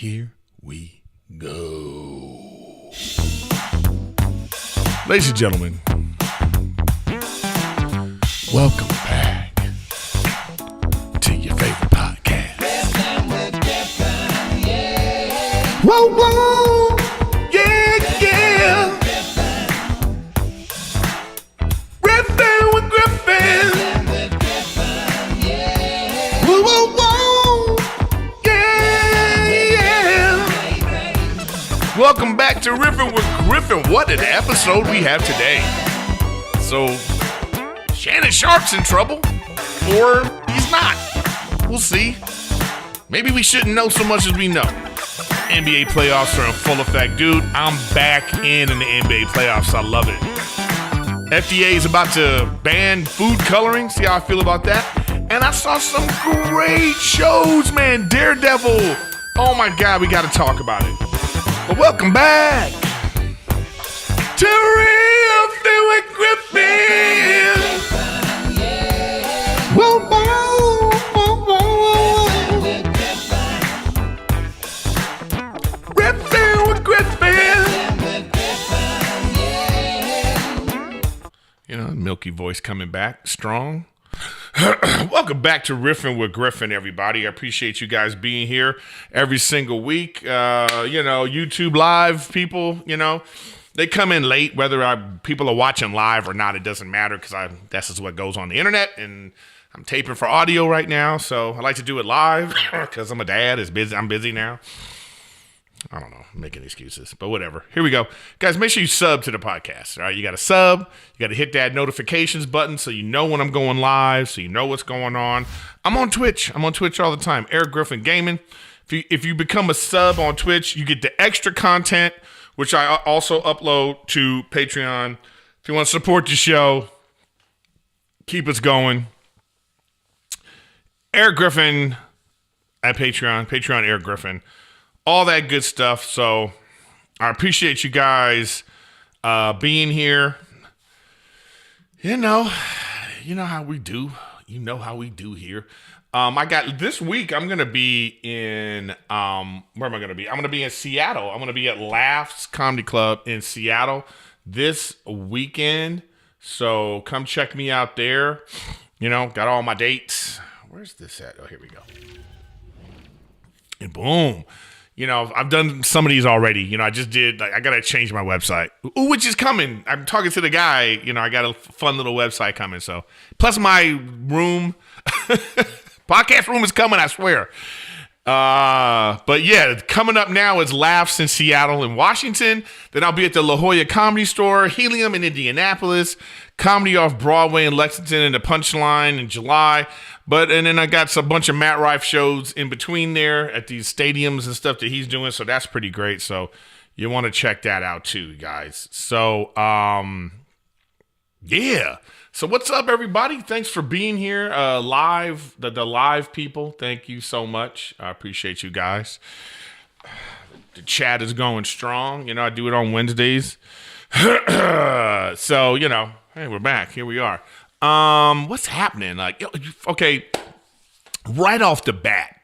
Here we go. Ladies and gentlemen, welcome back to your favorite podcast. Whoa, whoa, yeah, yeah. Riffin with Griffin. Whoa, whoa, whoa, yeah, yeah. Welcome back to Riffin with Griffin. What an episode we have today. So, Shannon Sharpe's in trouble, or he's not. We'll see. Maybe we shouldn't know so much as we know. NBA playoffs are in full effect. Dude, I'm back in the NBA playoffs. I love it. FDA is about to ban food coloring. See how I feel about that? And I saw some great shows, man. Daredevil. Oh my God, we got to talk about it. But welcome back to Riffin with Griffin. Whoa, whoa, whoa, whoa. Riffin with Griffin. You know, milky voice coming back strong. Welcome back to Riffin with Griffin, everybody. I appreciate you guys being here every single week. YouTube live people, they come in late, whether people are watching live or not, it doesn't matter because that's just what goes on the internet, and I'm taping for audio right now, so I like to do it live because I'm a dad. I'm busy now. I don't know, I'm making excuses, but whatever. Here we go. Guys, make sure you sub to the podcast, all right? You got to sub. You got to hit that notifications button so you know when I'm going live, so you know what's going on. I'm on Twitch. I'm on Twitch all the time. Erik Griffin Gaming. If you become a sub on Twitch, you get the extra content, which I also upload to Patreon. If you want to support the show, keep us going. Erik Griffin at Patreon Erik Griffin. All that good stuff. So I appreciate you guys being here. You know how we do. You know how we do here. I got this week. I'm gonna be in. Where am I gonna be? I'm gonna be in Seattle. I'm gonna be at Laughs Comedy Club in Seattle this weekend. So come check me out there. Got all my dates. Where's this at? Oh, here we go. And boom. I've done some of these already. I just did. I got to change my website, which is coming. I'm talking to the guy. I got a fun little website coming. So, plus my room, podcast room is coming, I swear. But yeah, coming up now is Laughs in Seattle and Washington. Then I'll be at the La Jolla Comedy Store, Helium in Indianapolis, Comedy Off Broadway in Lexington, and the Punchline in July. And then I got a bunch of Matt Rife shows in between there at these stadiums and stuff that he's doing. So that's pretty great. So you want to check that out too, guys. So, yeah. So what's up, everybody? Thanks for being here live, the live people. Thank you so much. I appreciate you guys. The chat is going strong. I do it on Wednesdays. So, hey, we're back. Here we are. What's happening? Okay, right off the bat,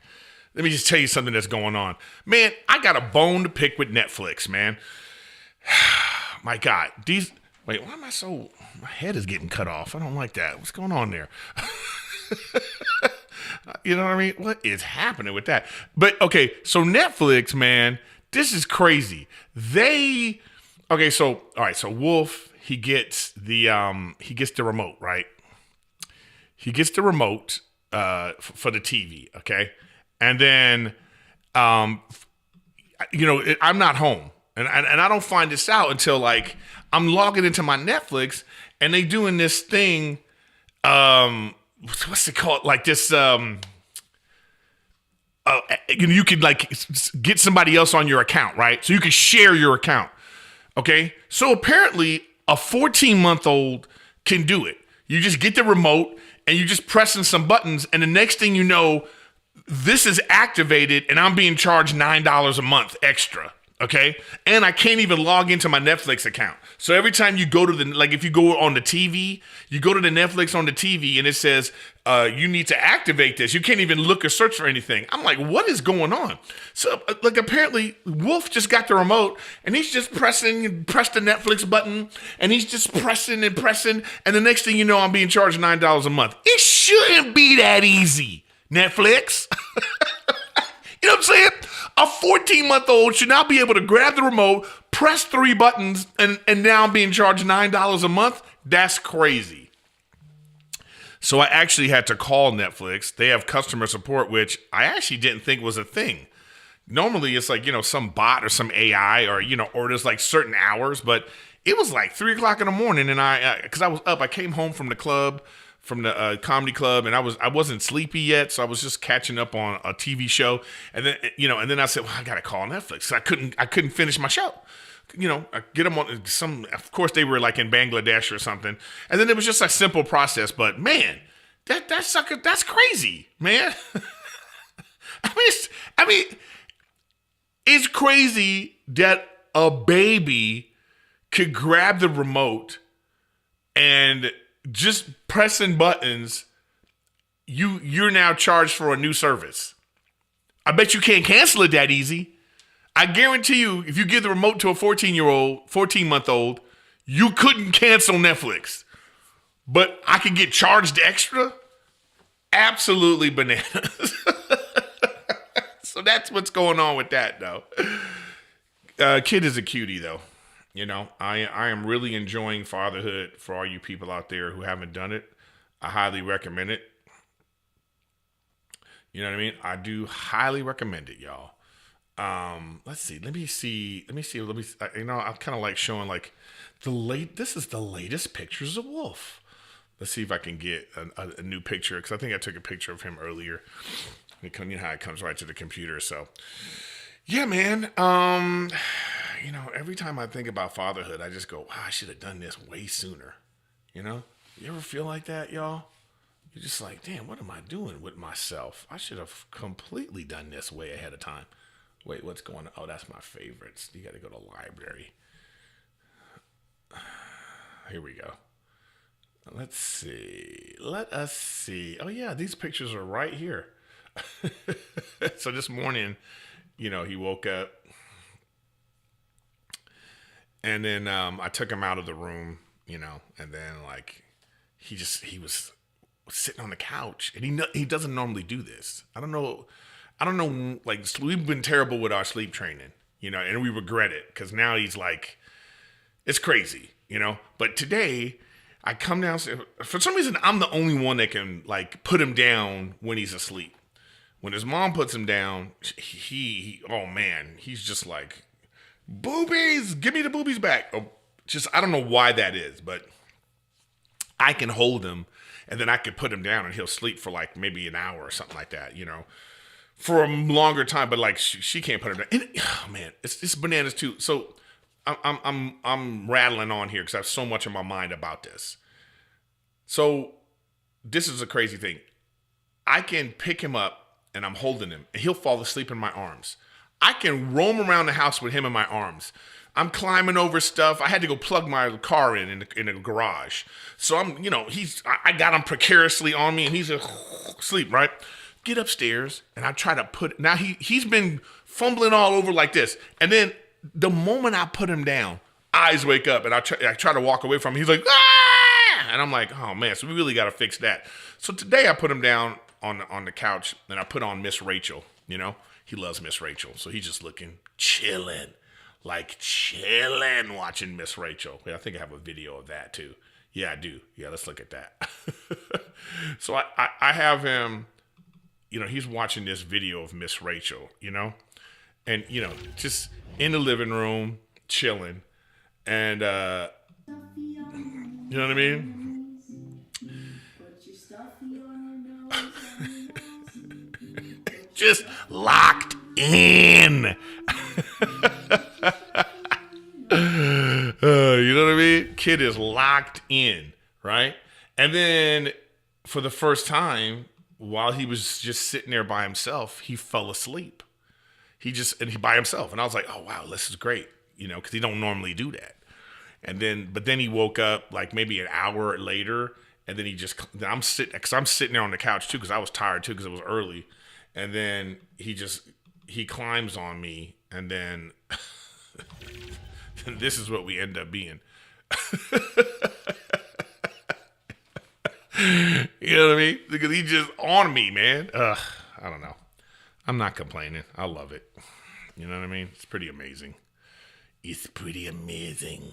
let me just tell you something that's going on. Man, I got a bone to pick with Netflix, man. My God, why am I my head is getting cut off. I don't like that. What's going on there? You know what I mean? What is happening with that? But okay, so Netflix, man, this is crazy. All right, so Wolf, he gets the remote, right? He gets the remote for the TV, okay? And then I'm not home. And I don't find this out until I'm logging into my Netflix and they doing this thing what's it called? This you could get somebody else on your account, right? So you can share your account. Okay? So apparently a 14-month-old can do it. You just get the remote and you're just pressing some buttons, and the next thing you know, this is activated and I'm being charged $9 a month extra. Okay. And I can't even log into my Netflix account. So every time you go to if you go on the TV, you go to the Netflix on the TV and it says, you need to activate this. You can't even look or search for anything. I'm like, what is going on? So apparently Wolf just got the remote and he's just pressed the Netflix button and he's just pressing and pressing. And the next thing you know, I'm being charged $9 a month. It shouldn't be that easy, Netflix. You know what I'm saying? A 14-month-old should now be able to grab the remote, press 3 buttons, and now I'm being charged $9 a month? That's crazy. So I actually had to call Netflix. They have customer support, which I actually didn't think was a thing. Normally, it's like, some bot or some AI or there's like certain hours, but it was like 3 o'clock in the morning, and because I was up, I came home from the club, from the comedy club, and I wasn't sleepy yet, so I was just catching up on a TV show, and then I said, well, I gotta call Netflix. So I couldn't finish my show. I get them on some. Of course, they were like in Bangladesh or something, and then it was just a simple process. But man, that's crazy, man. I mean, it's crazy that a baby could grab the remote and just pressing buttons, you're now charged for a new service. I bet you can't cancel it that easy. I guarantee you, if you give the remote to a 14-month-old, you couldn't cancel Netflix. But I could get charged extra? Absolutely bananas. So that's what's going on with that, though. Kid is a cutie, though. I am really enjoying fatherhood for all you people out there who haven't done it. I highly recommend it. You know what I mean? I do highly recommend it, y'all. Let's see. Let me see. I'm kind of like showing like this is the latest pictures of Wolf. Let's see if I can get a new picture, because I think I took a picture of him earlier. You know how it comes right to the computer. So yeah, man. Every time I think about fatherhood, I just go, wow, I should have done this way sooner. You ever feel like that, y'all? You're just like, damn, what am I doing with myself? I should have completely done this way ahead of time. Wait, what's going on? Oh, that's my favorites. You got to go to library. Here we go. Let's see. Let us see. Oh, yeah, these pictures are right here. So this morning, he woke up. And then I took him out of the room, and then he was sitting on the couch, and he doesn't normally do this. I don't know. Like, we've been terrible with our sleep training, and we regret it, because now he's like, it's crazy, But today I come downstairs. For some reason, I'm the only one that can put him down when he's asleep. When his mom puts him down, oh man, he's just like, boobies, give me the boobies back. Oh, I don't know why that is, but I can hold him, and then I could put him down and he'll sleep for maybe an hour or something like that, for a longer time. But she can't put him down. And, oh man, it's bananas too. So I'm rattling on here because I have so much in my mind about this. So this is a crazy thing. I can pick him up and I'm holding him, and he'll fall asleep in my arms. I can roam around the house with him in my arms. I'm climbing over stuff. I had to go plug my car in the garage. So I got him precariously on me, and he's asleep, right? Get upstairs, and I try to now he's been fumbling all over like this. And then the moment I put him down, eyes wake up, and I try to walk away from him. He's like, ah! And I'm like, oh man, so we really got to fix that. So today I put him down on the couch, and I put on Miss Rachel, He loves Miss Rachel, so he's just looking, chilling, watching Miss Rachel. Yeah, I think I have a video of that too. Yeah, I do. Yeah, let's look at that. So I have him, he's watching this video of Miss Rachel, and, just in the living room, chilling. And, you know what I mean? Just locked in. You know what I mean? Kid is locked in, right? And then for the first time, while he was just sitting there by himself, he fell asleep. he by himself. And I was like, oh, wow, this is great, because he don't normally do that. But then he woke up like maybe an hour later, and then I'm sitting there on the couch too, because I was tired too, because it was early. And then he climbs on me, and then this is what we end up being. You know what I mean? Because he just on me, man. I don't know. I'm not complaining. I love it. You know what I mean? It's pretty amazing. It's pretty amazing.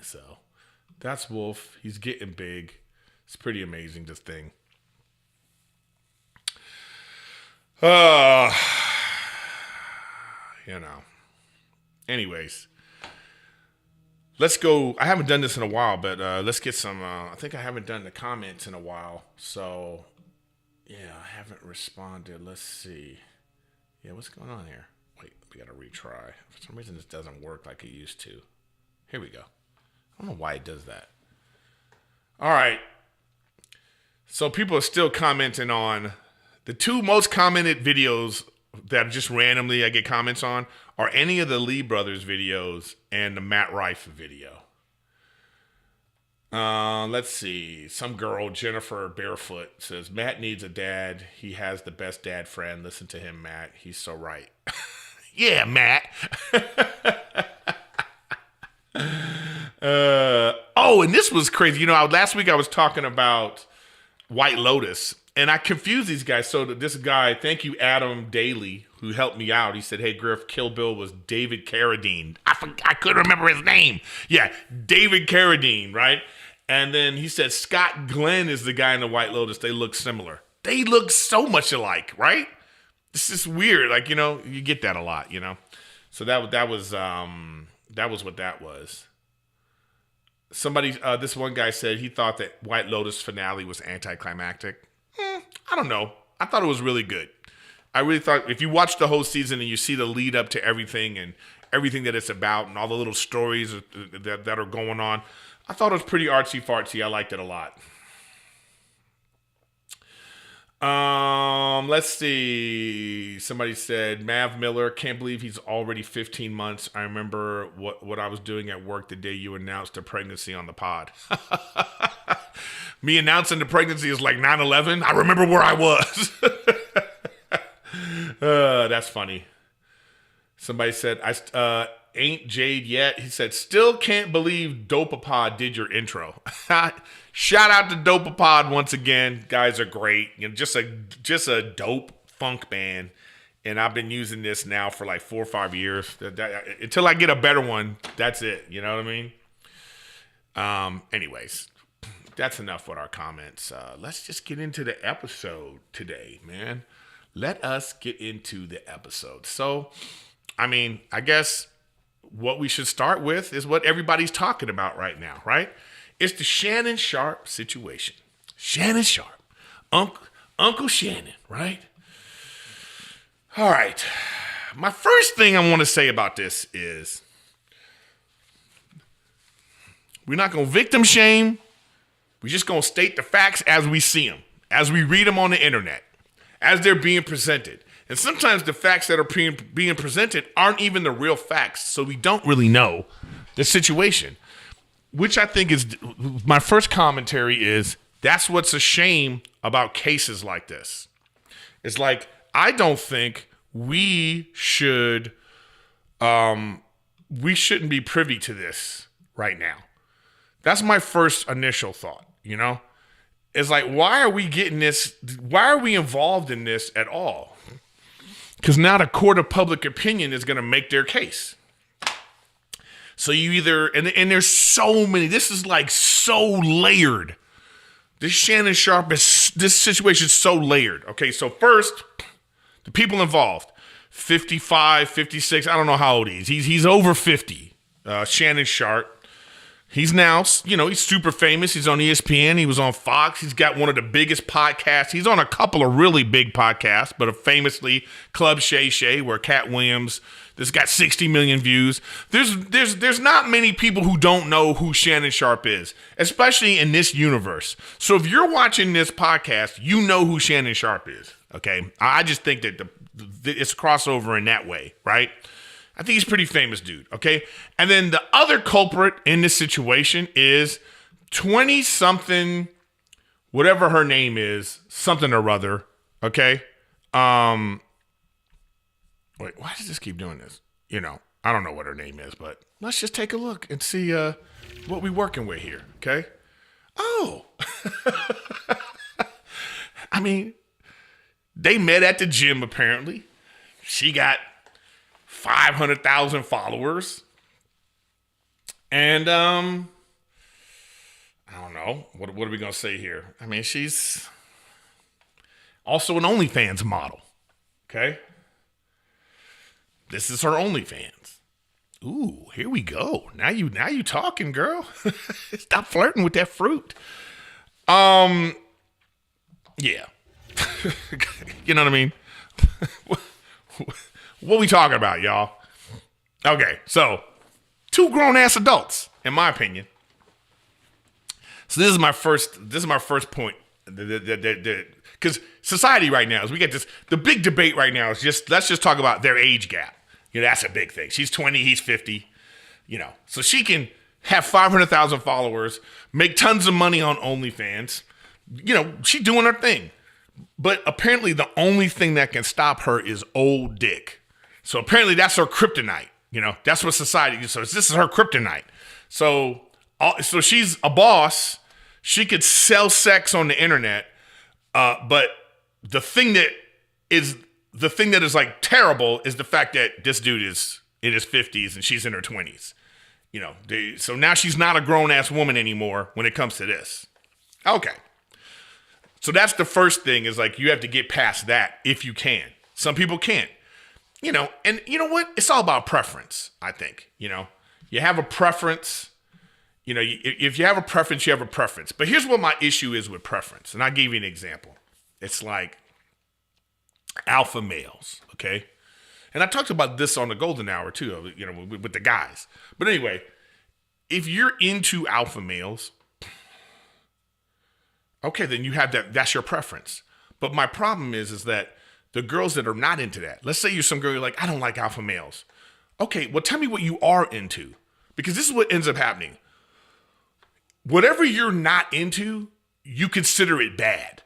So that's Wolf. He's getting big. It's pretty amazing, this thing. Anyways. Let's go. I haven't done this in a while, but let's get some. I think I haven't done the comments in a while. So, yeah, I haven't responded. Let's see. Yeah, what's going on here? Wait, we got to retry. For some reason, this doesn't work like it used to. Here we go. I don't know why it does that. All right. So people are still commenting on the two most commented videos that just randomly I get comments on are any of the Lee Brothers videos and the Matt Rife video. Let's see. Some girl, Jennifer Barefoot, says, Matt needs a dad. He has the best dad friend. Listen to him, Matt. He's so right. Yeah, Matt. And this was crazy. Last week I was talking about White Lotus, and I confused these guys. So this guy, thank you, Adam Daly, who helped me out. He said, hey, Griff, Kill Bill was David Carradine. I couldn't remember his name. Yeah, David Carradine, right? And then he said, Scott Glenn is the guy in the White Lotus. They look similar. They look so much alike, right? It's just weird. Like, you get that a lot, So that was what that was. Somebody, this one guy said he thought that White Lotus finale was anticlimactic. I don't know. I thought it was really good. I really thought if you watch the whole season and you see the lead up to everything and everything that it's about and all the little stories that are going on, I thought it was pretty artsy-fartsy. I liked it a lot. Let's see. Somebody said, Mav Miller, can't believe he's already 15 months. I remember what I was doing at work the day you announced the pregnancy on the pod. Me announcing the pregnancy is like 9/11. I remember where I was. That's funny. Somebody said, I ain't Jade yet. He said, still can't believe Dopapod did your intro. Shout out to Dopapod once again. Guys are great. Just a dope funk band. And I've been using this now for like 4 or 5 years. Until I get a better one, that's it. You know what I mean? Anyways, that's enough with our comments. Let's just get into the episode today, man. Let us get into the episode. So, I guess what we should start with is what everybody's talking about right now, right? It's the Shannon Sharpe situation. Shannon Sharpe. Uncle Shannon, right? All right. My first thing I want to say about this is we're not going to victim shame. We're just going to state the facts as we see them, as we read them on the internet, as they're being presented. And sometimes the facts that are being presented aren't even the real facts, so we don't really know the situation, which I think is my first commentary is that's what's a shame about cases like this. It's like, I don't think we shouldn't be privy to this right now. That's my first initial thought, It's like, why are we getting this? Why are we involved in this at all? Because now the court of public opinion is going to make their case. So you either, and there's so many, this is like so layered. This Shannon Sharpe, this situation is so layered. Okay, so first, the people involved, 55, 56, I don't know how old he is. He's over 50, Shannon Sharpe. He's now, he's super famous. He's on ESPN. He was on Fox. He's got one of the biggest podcasts. He's on a couple of really big podcasts, but famously Club Shay Shay, where Cat Williams, this got 60 million views. There's not many people who don't know who Shannon Sharpe is, especially in this universe. So if you're watching this podcast, you know who Shannon Sharpe is, okay? I just think that it's crossover in that way, right? I think he's a pretty famous dude, okay? And then the other culprit in this situation is 20-something, whatever her name is, something or other, okay? Wait, why does this keep doing this? I don't know what her name is, but let's just take a look and see what we're working with here, okay? Oh. I mean, they met at the gym, apparently. She got 500,000 followers. And, I don't know. What are we going to say here? I mean, she's also an OnlyFans model, okay? This is her OnlyFans. Ooh, here we go. Now you talking, girl. Stop flirting with that fruit. Yeah. You know what I mean? What we talking about, y'all? Okay, so 2 grown-ass adults, in my opinion. So this is my first point. Because society right now is we get this. The big debate right now is let's just talk about their age gap. That's a big thing. She's 20, he's 50. So she can have 500,000 followers, make tons of money on OnlyFans. She's doing her thing. But apparently the only thing that can stop her is old dick. So apparently that's her kryptonite. That's what society. So this is her kryptonite. So she's a boss. She could sell sex on the internet. But the thing that is like terrible is the fact that this dude is in his 50s and she's in her 20s. So now she's not a grown ass woman anymore when it comes to this. Okay. So that's the first thing is like, you have to get past that if you can. Some people can't, and you know what? It's all about preference, I think. You have a preference, if you have a preference, you have a preference. But here's what my issue is with preference. And I'll give you an example. It's like alpha males, okay? And I talked about this on the Golden Hour too, with the guys. But anyway, if you're into alpha males, okay, then you have that's your preference. But my problem is that the girls that are not into that, let's say you're some girl, you're like, I don't like alpha males. Okay, well, tell me what you are into. Because this is what ends up happening. Whatever you're not into, you consider it bad.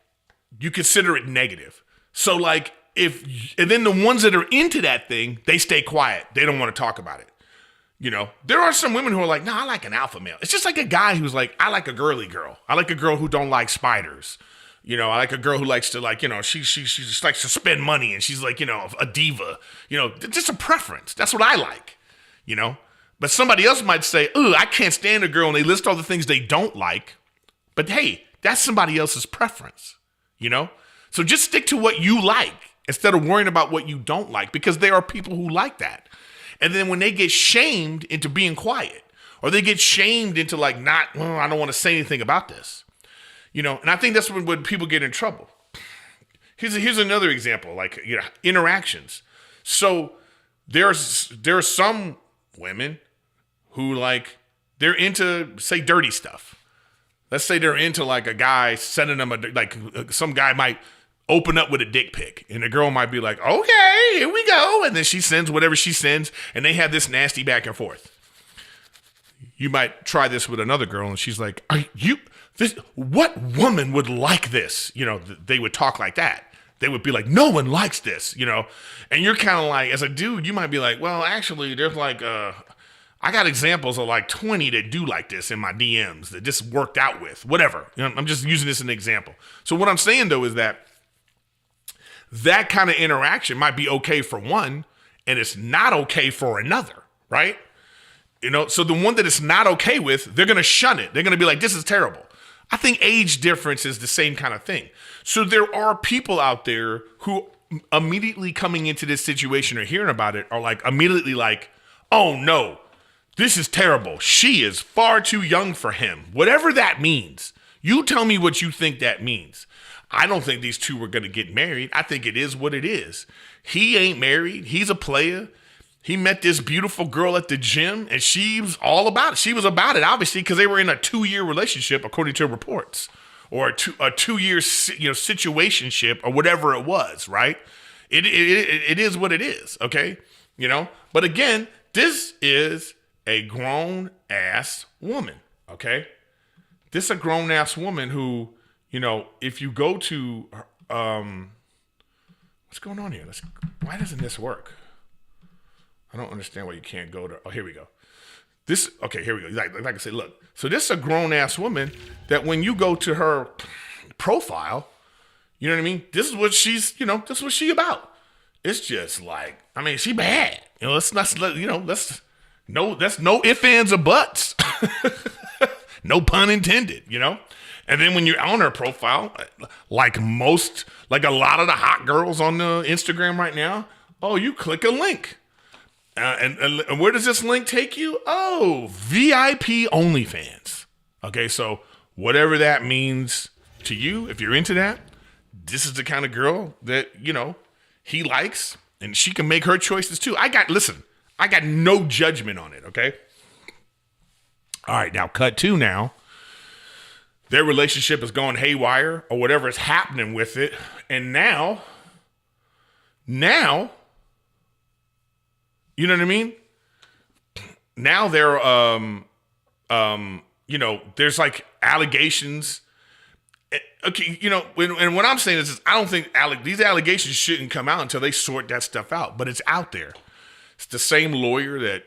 You consider it negative. So like, and then the ones that are into that thing, they stay quiet. They don't want to talk about it. There are some women who are like, no, I like an alpha male. It's just like a guy who's like, I like a girly girl. I like a girl who don't like spiders. I like a girl who likes to she just likes to spend money and she's like, a diva. Just a preference. That's what I like, But somebody else might say, I can't stand a girl, and they list all the things they don't like. But hey, that's somebody else's preference, So just stick to what you like instead of worrying about what you don't like, because there are people who like that. And then when they get shamed into being quiet, or they get shamed into like I don't want to say anything about this, and I think that's when people get in trouble. Here's another example, like, interactions. So there are some women who they're into, say, dirty stuff. Let's say they're into like a guy sending them some guy might open up with a dick pic, and the girl might be like, okay, here we go. And then she sends whatever she sends, and they have this nasty back and forth. You might try this with another girl, and she's like, what woman would like this? They would talk like that. They would be like, no one likes this, and you're kind of like, as a dude, you might be like, well, actually, there's like, I got examples of like 20 that do like this in my DMs that just worked out with, whatever. I'm just using this as an example. So what I'm saying, though, is that kind of interaction might be okay for one, and it's not okay for another, right? So the one that it's not okay with, they're going to shun it. They're going to be like, this is terrible. I think age difference is the same kind of thing. So there are people out there who immediately coming into this situation or hearing about it are like immediately like, oh no, this is terrible. She is far too young for him. Whatever that means. You tell me what you think that means. I don't think these two were going to get married. I think it is what it is. He ain't married. He's a player. He met this beautiful girl at the gym, and she was all about it. She was about it, obviously, because they were in a 2-year relationship, according to reports, or a 2-year situationship, or whatever it was, right? It is what it is, okay? You know? But again, this is a grown-ass woman, okay? This is a grown-ass woman who, you know, if you go to, what's going on here? Why doesn't this work? I don't understand why you can't go to, oh, here we go. Here we go. Like I said, look. So this is a grown-ass woman that when you go to her profile, you know what I mean? This is what this is what she about. It's just like, I mean, she bad. You know, that's no ifs, ands, or buts. No pun intended, you know? And then when you're on her profile, like a lot of the hot girls on the Instagram right now, oh, you click a link. And where does this link take you? Oh, VIP OnlyFans. Okay, so whatever that means to you, if you're into that, this is the kind of girl that, you know, he likes, and she can make her choices too. I got no judgment on it, okay? All right, now cut to now. Their relationship is going haywire or whatever is happening with it. And now, you know what I mean? Now they're, you know, there's like allegations. Okay, you know, and what I'm saying is I don't think these allegations shouldn't come out until they sort that stuff out. But it's out there. It's the same lawyer that,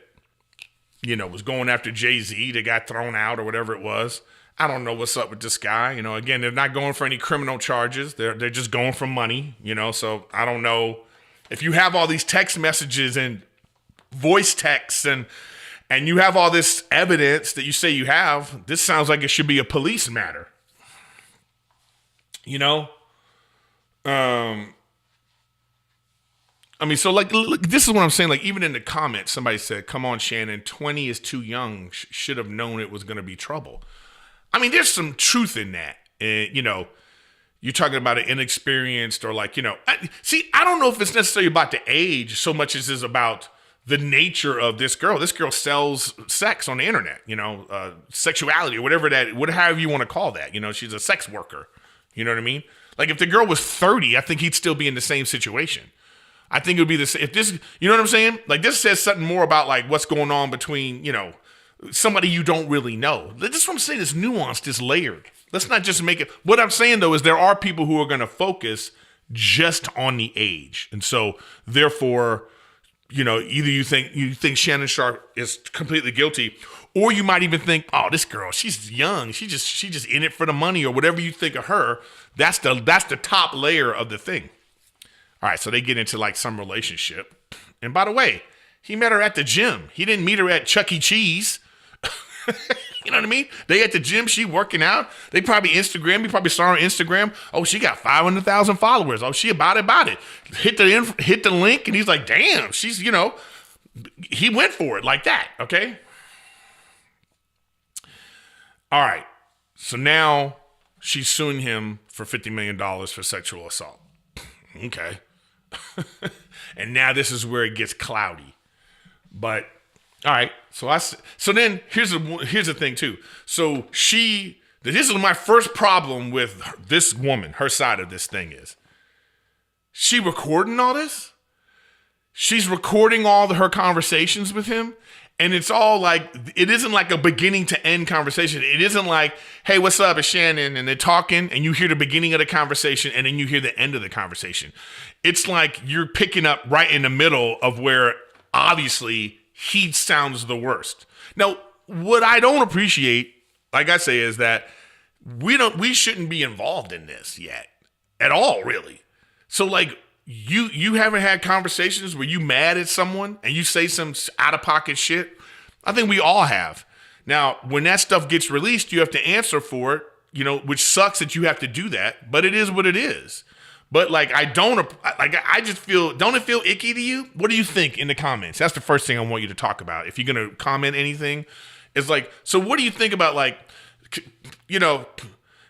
you know, was going after Jay-Z that got thrown out or whatever it was. I don't know what's up with this guy. You know, again, they're not going for any criminal charges. They're just going for money, you know. So I don't know if you have all these text messages and voice texts and you have all this evidence that you say you have, this sounds like it should be a police matter. You know? I mean, so like, look, this is what I'm saying. Like, even in the comments, somebody said, come on, Shannon, 20 is too young. Should have known it was going to be trouble. I mean, there's some truth in that. You know, you're talking about an inexperienced or like, you know, I don't know if it's necessarily about the age so much as it's about the nature of this girl. This girl sells sex on the internet, you know, sexuality or whatever you want to call that. You know, she's a sex worker. You know what I mean? Like if the girl was 30, I think he'd still be in the same situation. I think it would be the same. If this, you know what I'm saying? Like this says something more about like what's going on between, you know, somebody you don't really know. This is what I'm saying. It's nuanced, it's layered. Let's not just make it. What I'm saying though is there are people who are going to focus just on the age. And so therefore, you know, either you think Shannon Sharpe is completely guilty, or you might even think, oh, this girl, she's young. She just in it for the money or whatever you think of her. That's the top layer of the thing. All right, so they get into like some relationship. And by the way, he met her at the gym. He didn't meet her at Chuck E. Cheese. You know what I mean? They at the gym, she working out. They probably Instagram. You probably saw her on Instagram. Oh, she got 500,000 followers. Oh, she about it. Hit the link, and he's like, damn, she's, you know, he went for it like that, okay? All right, so now she's suing him for $50 million for sexual assault. Okay. And now this is where it gets cloudy. But all right, so then here's the thing too. So this is my first problem with this woman. Her side of this thing is she recording all this. She's recording all her conversations with him, and it's all like it isn't like a beginning to end conversation. It isn't like, hey, what's up, it's Shannon, and they're talking, and you hear the beginning of the conversation, and then you hear the end of the conversation. It's like you're picking up right in the middle of where obviously he sounds the worst. Now, what I don't appreciate, like I say, is that we shouldn't be involved in this yet at all, really. So like you haven't had conversations where you mad at someone and you say some out of pocket shit. I think we all have. Now, when that stuff gets released, you have to answer for it, you know, which sucks that you have to do that, but it is what it is. But like, I just feel, don't it feel icky to you? What do you think in the comments? That's the first thing I want you to talk about. If you're going to comment anything, it's like, so what do you think about like, you know,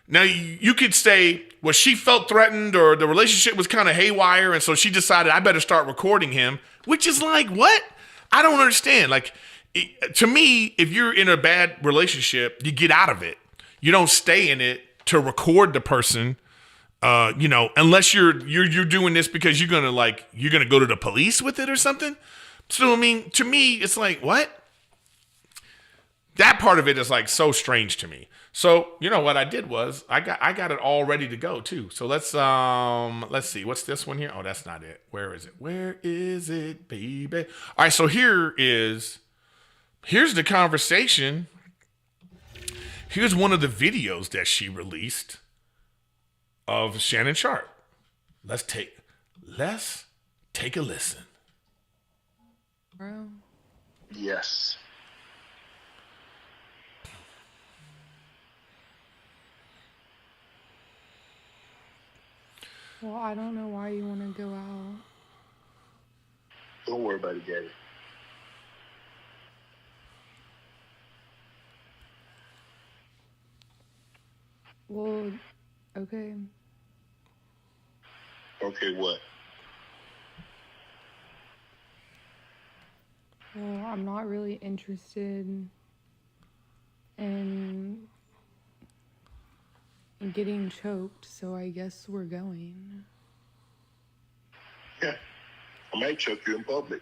now you could say, well, she felt threatened or the relationship was kind of haywire. And so she decided I better start recording him, which is like, what? I don't understand. Like, to me, if you're in a bad relationship, you get out of it. You don't stay in it to record the person. Unless you're doing this because you're gonna go to the police with it or something. So I mean, to me, it's like, what? That part of it is like so strange to me. So you know what I did was I got it all ready to go too. So let's see, what's this one here? Oh, that's not it. Where is it? Where is it, baby? All right, so here's the conversation. Here's one of the videos that she released of Shannon Sharpe. Let's take a listen. Bro. Yes. Well, I don't know why you want to go out. Don't worry about it, Daddy. Well, okay. Okay, what? Well, I'm not really interested in getting choked, so I guess we're going. Yeah. I might choke you in public.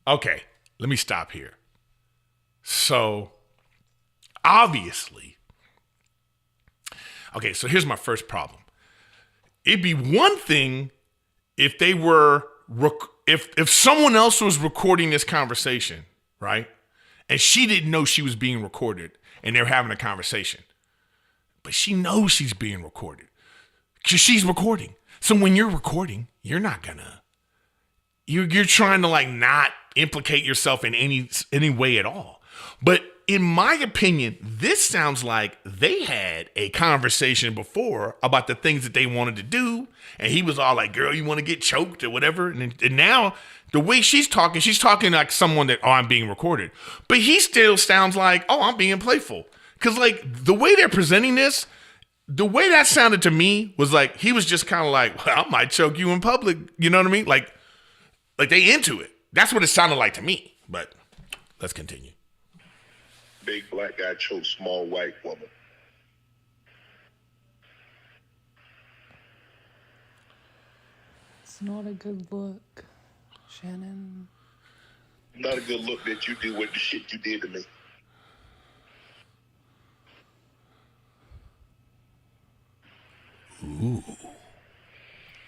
Okay, let me stop here. So, obviously, okay, so here's my first problem. It'd be one thing if they were, if someone else was recording this conversation, right? And she didn't know she was being recorded and they're having a conversation. But she knows she's being recorded because she's recording. So when you're recording, you're not gonna, you're trying to like not implicate yourself in any way at all. But in my opinion, this sounds like they had a conversation before about the things that they wanted to do. And he was all like, girl, you want to get choked or whatever. And now the way she's talking like someone that, oh, I'm being recorded. But he still sounds like, oh, I'm being playful. Because like the way they're presenting this, the way that sounded to me was like, he was just kind of like, well, I might choke you in public. You know what I mean? Like they into it. That's what it sounded like to me. But let's continue. Big black guy chokes small white woman. It's not a good look, Shannon. Not a good look that you did with the shit you did to me. Ooh.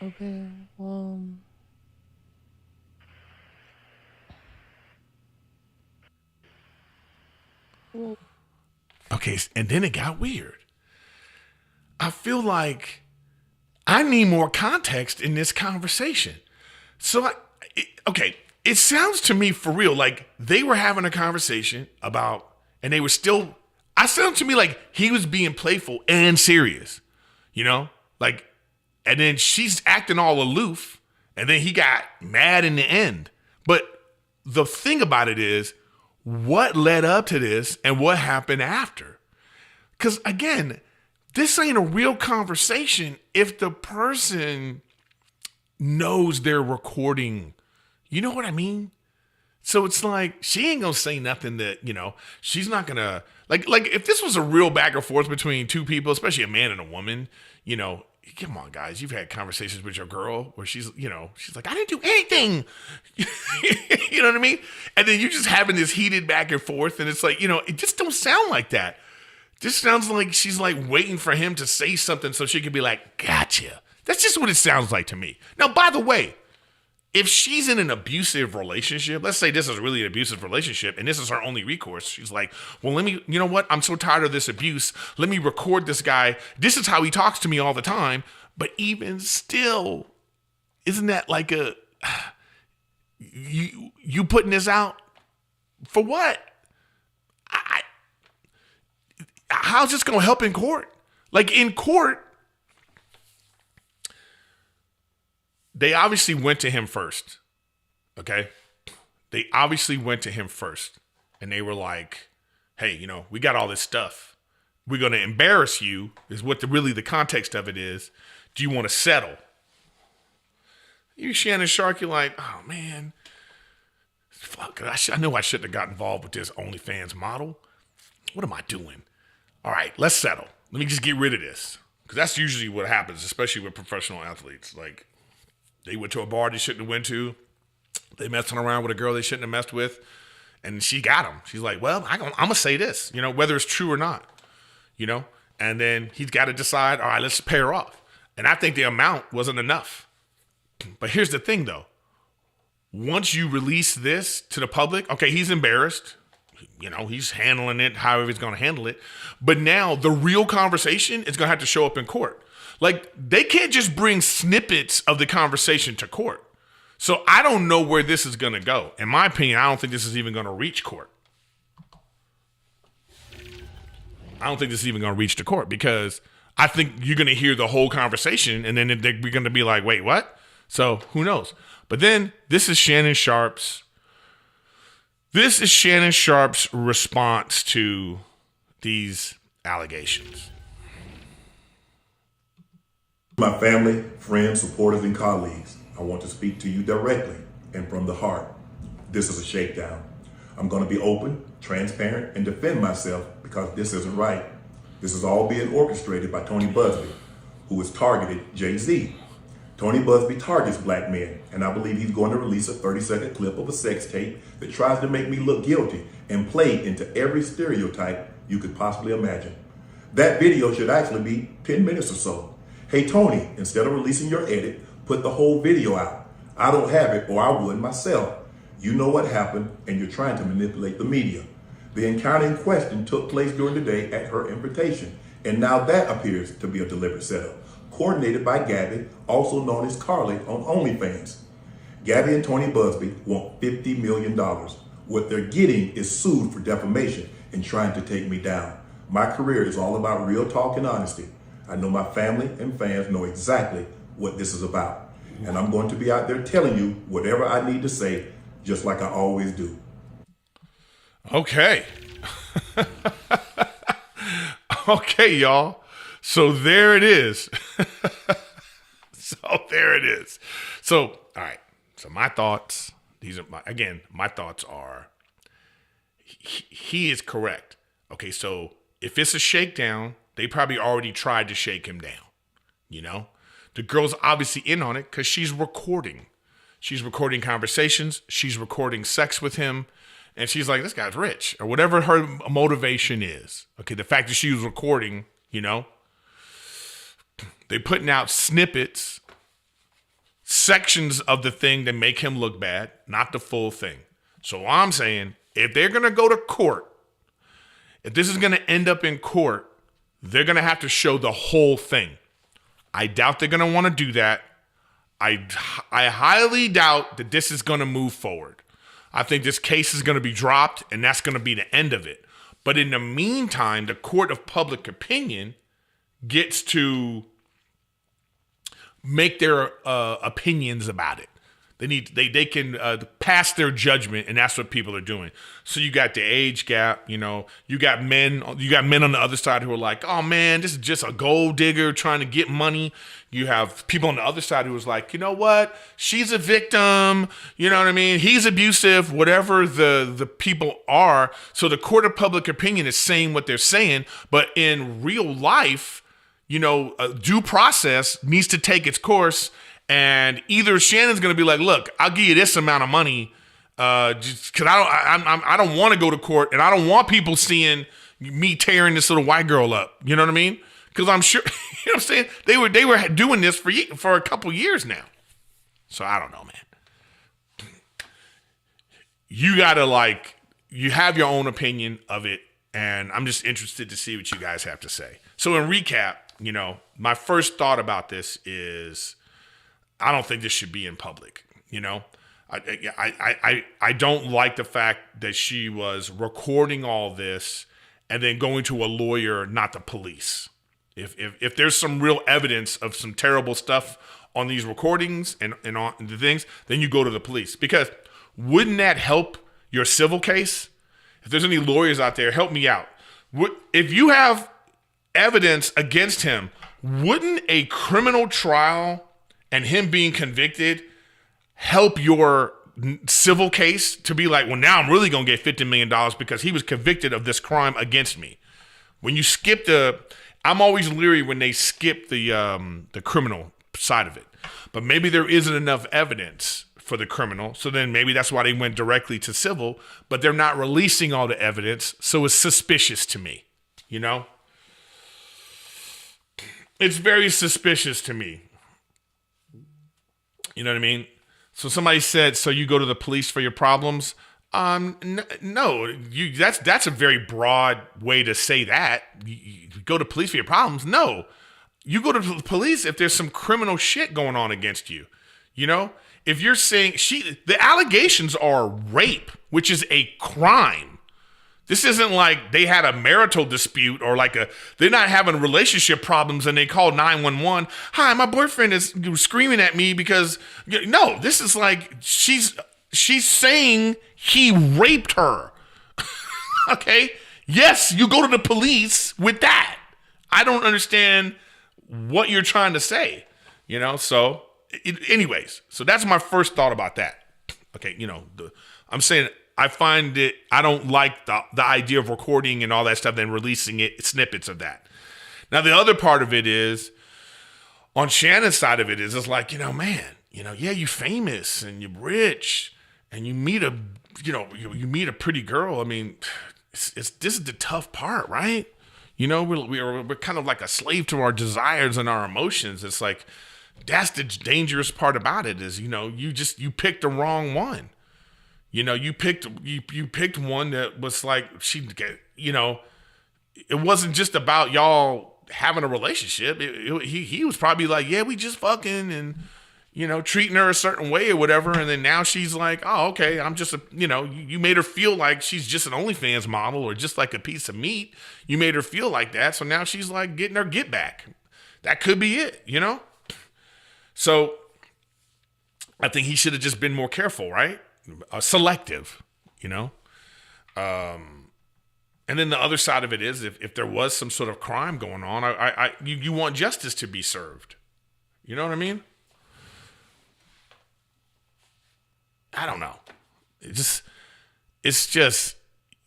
Okay, well... Okay, and then it got weird. I feel like I need more context in this conversation. So, it sounds to me for real like they were having a conversation about, and they were still, I sound to me like he was being playful and serious, you know? Like, and then she's acting all aloof, and then he got mad in the end. But the thing about it is, what led up to this and what happened after? Because again, this ain't a real conversation if the person knows they're recording. You know what I mean? So it's like, she ain't gonna say nothing that, she's not gonna, like if this was a real back and forth between two people, especially a man and a woman, come on, guys, you've had conversations with your girl where she's like, I didn't do anything. You know what I mean? And then you just having this heated back and forth, and it's like, it just don't sound like that. This sounds like she's like waiting for him to say something so she can be like, gotcha. That's just what it sounds like to me. Now, by the way, if she's in an abusive relationship, let's say this is really an abusive relationship and this is her only recourse. She's like, well, let me, you know what? I'm so tired of this abuse. Let me record this guy. This is how he talks to me all the time. But even still, isn't that like you putting this out for what? How's this going to help in court? Like in court, they obviously went to him first. Okay? They obviously went to him first. And they were like, hey, we got all this stuff. We're going to embarrass you, is what really the context of it is. Do you want to settle? You Shannon Sharpe, you're like, oh man, fuck, I know I shouldn't have got involved with this OnlyFans model. What am I doing? All right, let's settle. Let me just get rid of this. Because that's usually what happens, especially with professional athletes. Like, they went to a bar they shouldn't have went to. They messing around with a girl they shouldn't have messed with. And she got him. She's like, well, I'm going to say this, whether it's true or not, And then he's got to decide, all right, let's pay her off. And I think the amount wasn't enough. But here's the thing, though. Once you release this to the public, okay, he's embarrassed. He's handling it however he's going to handle it. But now the real conversation is going to have to show up in court. Like, they can't just bring snippets of the conversation to court. So I don't know where this is going to go. In my opinion, I don't think this is even going to reach court. I don't think this is even going to reach the court because I think you're going to hear the whole conversation and then we're going to be like, wait, what? So who knows? But then this is Shannon Sharpe's response to these allegations. My family, friends, supporters, and colleagues, I want to speak to you directly and from the heart. This is a shakedown. I'm going to be open, transparent, and defend myself because this isn't right. This is all being orchestrated by Tony Busby, who has targeted Jay-Z. Tony Busby targets black men, and I believe he's going to release a 30-second clip of a sex tape that tries to make me look guilty and play into every stereotype you could possibly imagine. That video should actually be 10 minutes or so. Hey, Tony, instead of releasing your edit, put the whole video out. I don't have it, or I would myself. You know what happened, and you're trying to manipulate the media. The encounter in question took place during the day at her invitation, and now that appears to be a deliberate setup, coordinated by Gabby, also known as Carly on OnlyFans. Gabby and Tony Busby want $50 million. What they're getting is sued for defamation and trying to take me down. My career is all about real talk and honesty. I know my family and fans know exactly what this is about. And I'm going to be out there telling you whatever I need to say, just like I always do. Okay. Okay, y'all. So there it is. So, all right. So my thoughts, my thoughts are, he is correct. Okay, so if it's a shakedown, they probably already tried to shake him down. The girl's obviously in on it because she's recording. She's recording conversations. She's recording sex with him. And she's like, this guy's rich, or whatever her motivation is. Okay, the fact that she was recording, they're putting out snippets, sections of the thing that make him look bad, not the full thing. So I'm saying, if they're going to go to court, if this is going to end up in court, they're going to have to show the whole thing. I doubt they're going to want to do that. I highly doubt that this is going to move forward. I think this case is going to be dropped, and that's going to be the end of it. But in the meantime, the court of public opinion gets to make their opinions about it. They can pass their judgment, and that's what people are doing. So you got the age gap, you got men on the other side who are like, oh man, this is just a gold digger trying to get money. You have people on the other side who was like, you know what, she's a victim, you know what I mean? He's abusive, whatever the people are. So the court of public opinion is saying what they're saying, but in real life, due process needs to take its course. And either Shannon's going to be like, look, I'll give you this amount of money just because I don't want to go to court, and I don't want people seeing me tearing this little white girl up. You know what I mean? Because I'm sure, you know what I'm saying? They were doing this for a couple years now. So I don't know, man. You got to you have your own opinion of it, and I'm just interested to see what you guys have to say. So in recap, my first thought about this is, I don't think this should be in public. I don't like the fact that she was recording all this and then going to a lawyer, not the police. If there's some real evidence of some terrible stuff on these recordings and on the things, then you go to the police. Because wouldn't that help your civil case? If there's any lawyers out there, help me out. If you have evidence against him, wouldn't a criminal trial and him being convicted help your civil case to be like, well, now I'm really going to get $50 million because he was convicted of this crime against me. When you skip I'm always leery when they skip the criminal side of it. But maybe there isn't enough evidence for the criminal, so then maybe that's why they went directly to civil, but they're not releasing all the evidence, so it's suspicious to me, you know? It's very suspicious to me. You know what I mean? So somebody said, so you go to the police for your problems? No, that's a very broad way to say that. You go to police for your problems? No. You go to the police if there's some criminal shit going on against you. You know? If you're saying the allegations are rape, which is a crime. This isn't like they had a marital dispute or they're not having relationship problems and they call 911. Hi, my boyfriend is screaming at me because, no, this is like she's saying he raped her. Okay? Yes, you go to the police with that. I don't understand what you're trying to say, you know? So, anyways, so that's my first thought about that. Okay, you know, I'm saying I don't like the idea of recording and all that stuff, then releasing snippets of that. Now, the other part of it is, on Shannon's side of it is, it's like, man, yeah, you're famous and you're rich and you meet you meet a pretty girl. I mean, this is the tough part, right? We're kind of like a slave to our desires and our emotions. It's like, that's the dangerous part about it is, you picked the wrong one. You picked one that was like, it wasn't just about y'all having a relationship. He was probably like, yeah, we just fucking and, treating her a certain way or whatever. And then now she's like, oh, okay, I'm just, you made her feel like she's just an OnlyFans model or just like a piece of meat. You made her feel like that. So now she's like getting her get back. That could be it, So I think he should have just been more careful, right? Selective, and then the other side of it is if there was some sort of crime going on, you want justice to be served. You know what I mean? I don't know. It's just,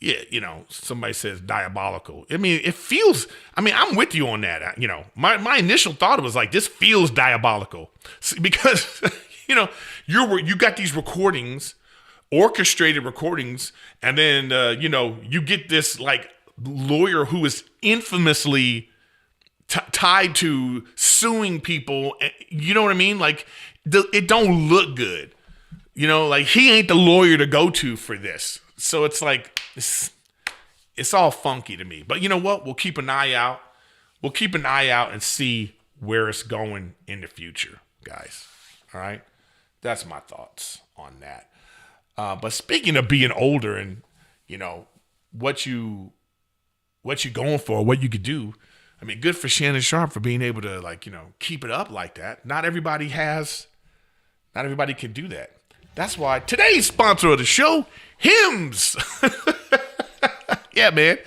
yeah, somebody says diabolical. I mean, it feels, I'm with you on that. My initial thought was like, this feels diabolical because, you got these recordings, orchestrated recordings, and then you get this like lawyer who is infamously tied to suing people. You know what I mean? Like it don't look good. Like he ain't the lawyer to go to for this. So it's like it's all funky to me. But you know what? We'll keep an eye out. We'll keep an eye out and see where it's going in the future, guys. All right, that's my thoughts on that. But speaking of being older and, what you going for, what you could do. Good for Shannon Sharpe for being able to keep it up like that. Not everybody can do that. That's why today's sponsor of the show, Hims. Yeah, man.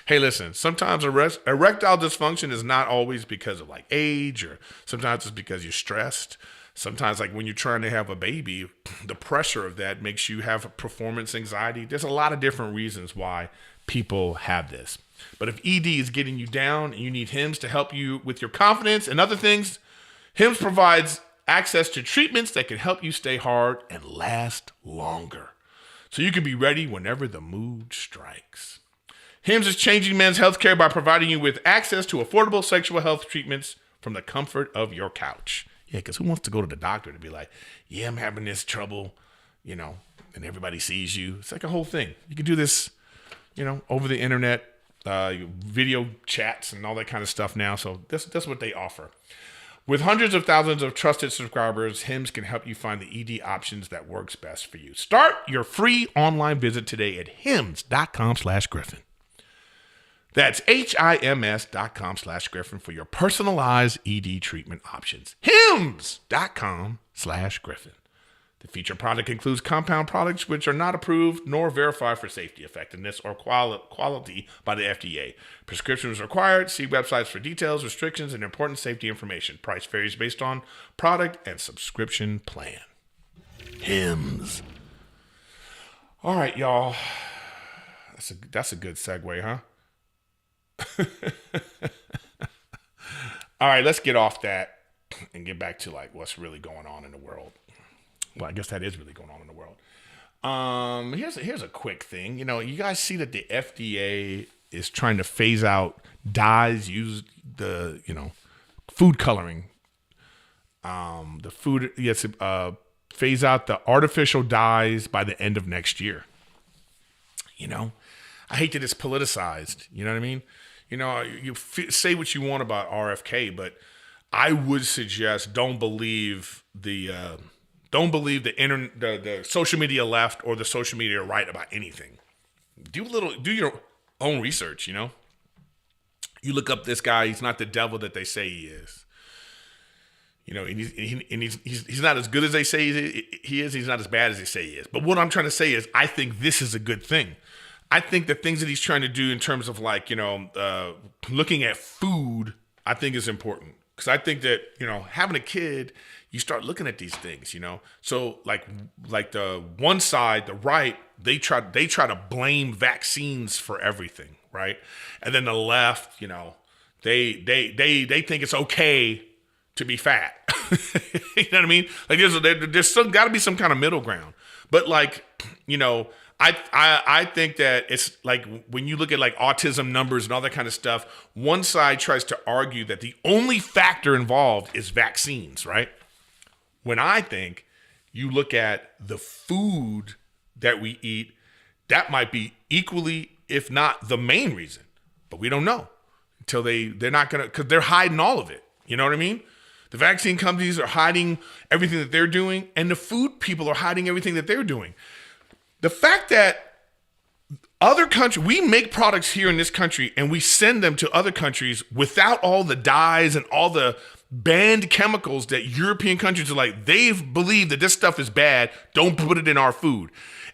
Hey, listen, sometimes erectile dysfunction is not always because of age, or sometimes it's because you're stressed. Sometimes, when you're trying to have a baby, the pressure of that makes you have performance anxiety. There's a lot of different reasons why people have this. But if ED is getting you down and you need Hims to help you with your confidence and other things, Hims provides access to treatments that can help you stay hard and last longer, so you can be ready whenever the mood strikes. Hims is changing men's healthcare by providing you with access to affordable sexual health treatments from the comfort of your couch. Yeah, because who wants to go to the doctor to be like, yeah, I'm having this trouble, and everybody sees you. It's like a whole thing. You can do this, over the internet, video chats and all that kind of stuff now. So that's what they offer. With hundreds of thousands of trusted subscribers, Hims can help you find the ED options that works best for you. Start your free online visit today at hims.com/Griffin. That's HIMS.com/Griffin for your personalized ED treatment options. HIMS.com/Griffin. The featured product includes compound products which are not approved nor verified for safety, effectiveness, or quality by the FDA. Prescriptions required. See websites for details, restrictions, and important safety information. Price varies based on product and subscription plan. Hims. All right, y'all. That's a good segue, huh? All right, let's get off that and get back to like what's really going on in the world. Well, I guess that is really going on in the world. Here's a quick thing. You know, you guys see that the FDA is trying to phase out dyes used food coloring. Phase out the artificial dyes by the end of next year. You know, I hate that it's politicized. You know what I mean? You know, say what you want about RFK, but I would suggest don't believe the social media left or the social media right about anything. Do your own research. You know, you look up this guy. He's not the devil that they say he is. You know, and he's not as good as they say he is. He's not as bad as they say he is. But what I'm trying to say is, I think this is a good thing. I think the things that he's trying to do in terms of like, you know, looking at food, I think is important. Because I think that, you know, having a kid, you start looking at these things, you know. So like the one side, the right, they try to blame vaccines for everything, right? And then the left, you know, they think it's okay to be fat. You know what I mean? Like there's got to be some kind of middle ground. But like, you know, I think that it's like when you look at like autism numbers and all that kind of stuff, one side tries to argue that the only factor involved is vaccines, right? When I think you look at the food that we eat, that might be equally, if not the main reason, but we don't know until they're not gonna, because they're hiding all of it. You know what I mean? The vaccine companies are hiding everything that they're doing, and the food people are hiding everything that they're doing. The fact that other countries, we make products here in this country and we send them to other countries without all the dyes and all the banned chemicals that European countries are like, they've believed that this stuff is bad, don't put it in our food.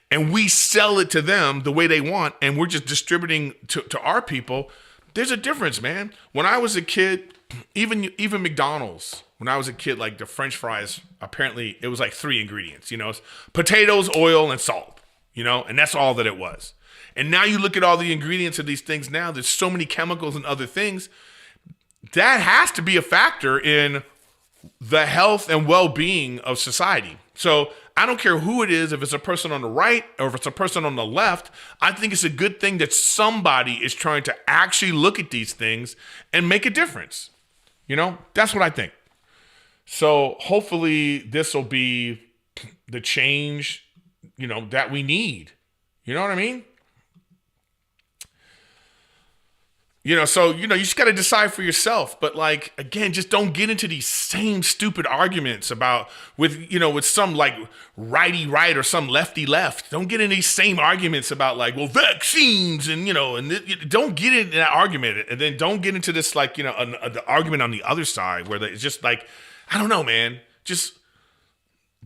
And we sell it to them the way they want, and we're just distributing to our people. There's a difference, man. When I was a kid, even McDonald's, when I was a kid, like the French fries, apparently it was like 3 ingredients, you know, it's potatoes, oil, and salt. You know, and that's all that it was. And now you look at all the ingredients of these things now, there's so many chemicals and other things. That has to be a factor in the health and well-being of society. So I don't care who it is, if it's a person on the right or if it's a person on the left, I think it's a good thing that somebody is trying to actually look at these things and make a difference. You know, that's what I think. So hopefully this will be the change, you know, that we need. You know what I mean? You know, so, you know, you just got to decide for yourself. But like, again, just don't get into these same stupid arguments about with some like righty right or some lefty left. Don't get in these same arguments about like, well, vaccines and, you know, and don't get into that argument. And then don't get into this, like, you know, the argument on the other side where it's just like, I don't know, man, just,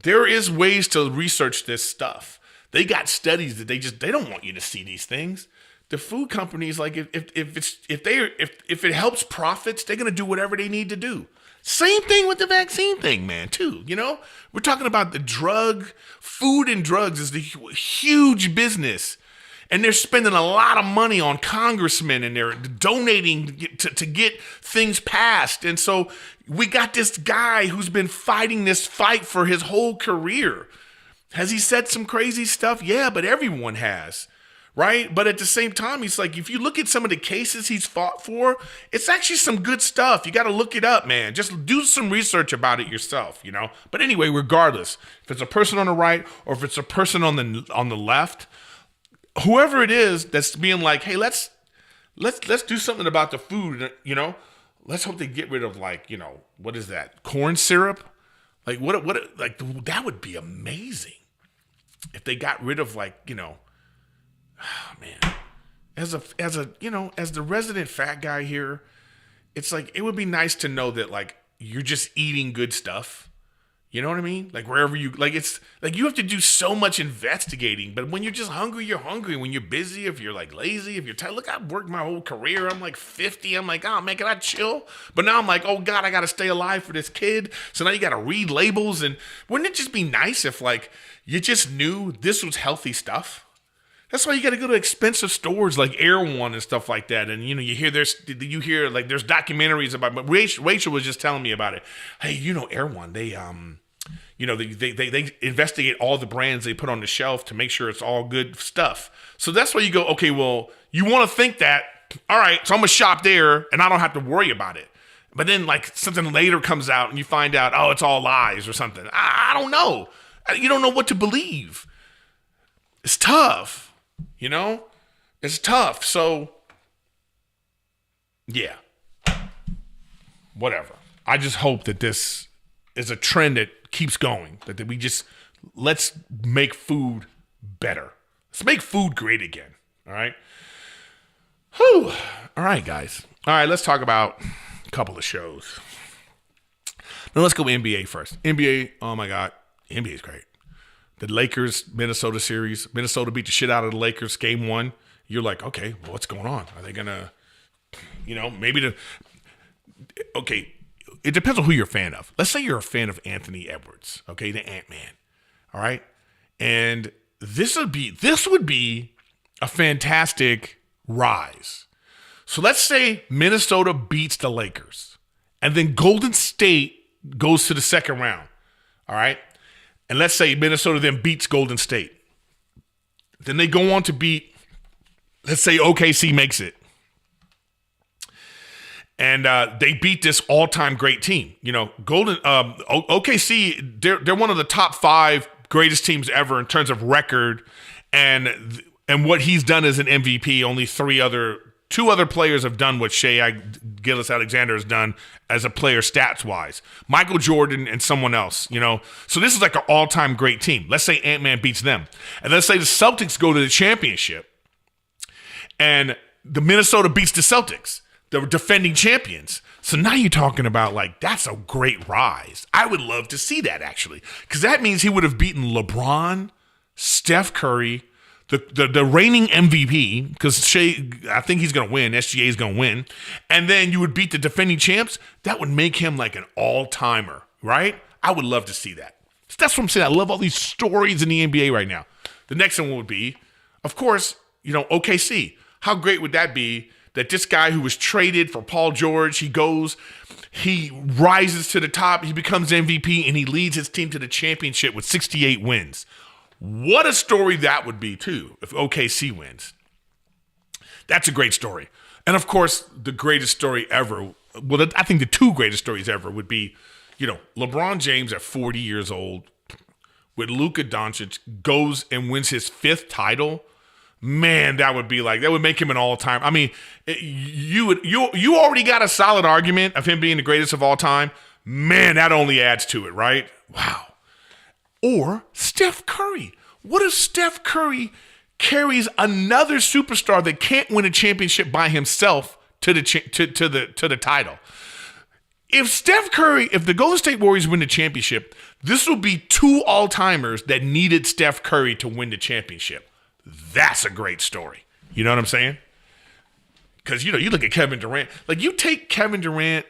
there is ways to research this stuff. They got studies that they don't want you to see these things. The food companies, like if it helps profits, they're gonna do whatever they need to do. Same thing with the vaccine thing, man, too. You know, we're talking about food and drugs is the huge business. And they're spending a lot of money on congressmen and they're donating to get things passed. And so we got this guy who's been fighting this fight for his whole career. Has he said some crazy stuff? Yeah, but everyone has, right? But at the same time, he's like, if you look at some of the cases he's fought for, it's actually some good stuff. You got to look it up, man. Just do some research about it yourself, you know? But anyway, regardless, if it's a person on the right or if it's a person on the left, whoever it is that's being like, hey, let's do something about the food, you know? Let's hope they get rid of, like, you know, what is that? Corn syrup? Like what like that would be amazing if they got rid of, like, you know, oh, man. As a you know, as the resident fat guy here, it's like it would be nice to know that, like, you're just eating good stuff. You know what I mean? Like, wherever you, like, it's like you have to do so much investigating, but when you're just hungry, you're hungry. When you're busy, if you're like lazy, if you're tired, look, I've worked my whole career. I'm like 50. I'm like, oh man, can I chill? But now I'm like, oh God, I got to stay alive for this kid. So now you got to read labels. And wouldn't it just be nice if, like, you just knew this was healthy stuff? That's why you got to go to expensive stores like Air One and stuff like that. And, you hear there's documentaries about, but Rachel was just telling me about it. Hey, Air One, they investigate all the brands they put on the shelf to make sure it's all good stuff. So that's why you go, okay, well, you want to think that, all right, so I'm going to shop there and I don't have to worry about it. But then like something later comes out and you find out, oh, it's all lies or something. I don't know. You don't know what to believe. It's tough. It's tough. So, yeah, whatever. I just hope that this is a trend that keeps going, that let's make food better. Let's make food great again. All right. Whew. All right, guys. All right, let's talk about a couple of shows. Now let's go NBA first. NBA, oh my God, NBA is great. The Lakers-Minnesota series. Minnesota beat the shit out of the Lakers game 1. You're like, okay, well, what's going on? Are they going to, okay, it depends on who you're a fan of. Let's say you're a fan of Anthony Edwards, okay, the Ant-Man, all right? And this would be a fantastic rise. So let's say Minnesota beats the Lakers, and then Golden State goes to the second round, all right? And let's say Minnesota then beats Golden State. Then they go on to beat, let's say OKC makes it. And they beat this all-time great team. OKC, they're one of the top 5 greatest teams ever in terms of record. And what he's done as an MVP, only 2 other players have done what Shai Gilgeous-Alexander has done as a player stats-wise. Michael Jordan and someone else, So this is like an all-time great team. Let's say Ant-Man beats them. And let's say the Celtics go to the championship and the Minnesota beats the Celtics, the defending champions. So now you're talking about, like, that's a great rise. I would love to see that, actually, because that means he would have beaten LeBron, Steph Curry, the reigning MVP, because I think he's going to win. SGA is going to win. And then you would beat the defending champs. That would make him like an all-timer, right? I would love to see that. So that's what I'm saying. I love all these stories in the NBA right now. The next one would be, of course, OKC. How great would that be that this guy who was traded for Paul George, he rises to the top, he becomes MVP, and he leads his team to the championship with 68 wins. What a story that would be, too, if OKC wins. That's a great story. And, of course, the greatest story ever, well, I think the 2 greatest stories ever would be, LeBron James at 40 years old with Luka Doncic goes and wins his 5th title. Man, that would make him an all-time. I mean, you already got a solid argument of him being the greatest of all time. Man, that only adds to it, right? Wow. Or Steph Curry. What if Steph Curry carries another superstar that can't win a championship by himself to the title? If the Golden State Warriors win the championship, this will be 2 all-timers that needed Steph Curry to win the championship. That's a great story. You know what I'm saying? Because, you look at Kevin Durant. Like, you take Kevin Durant,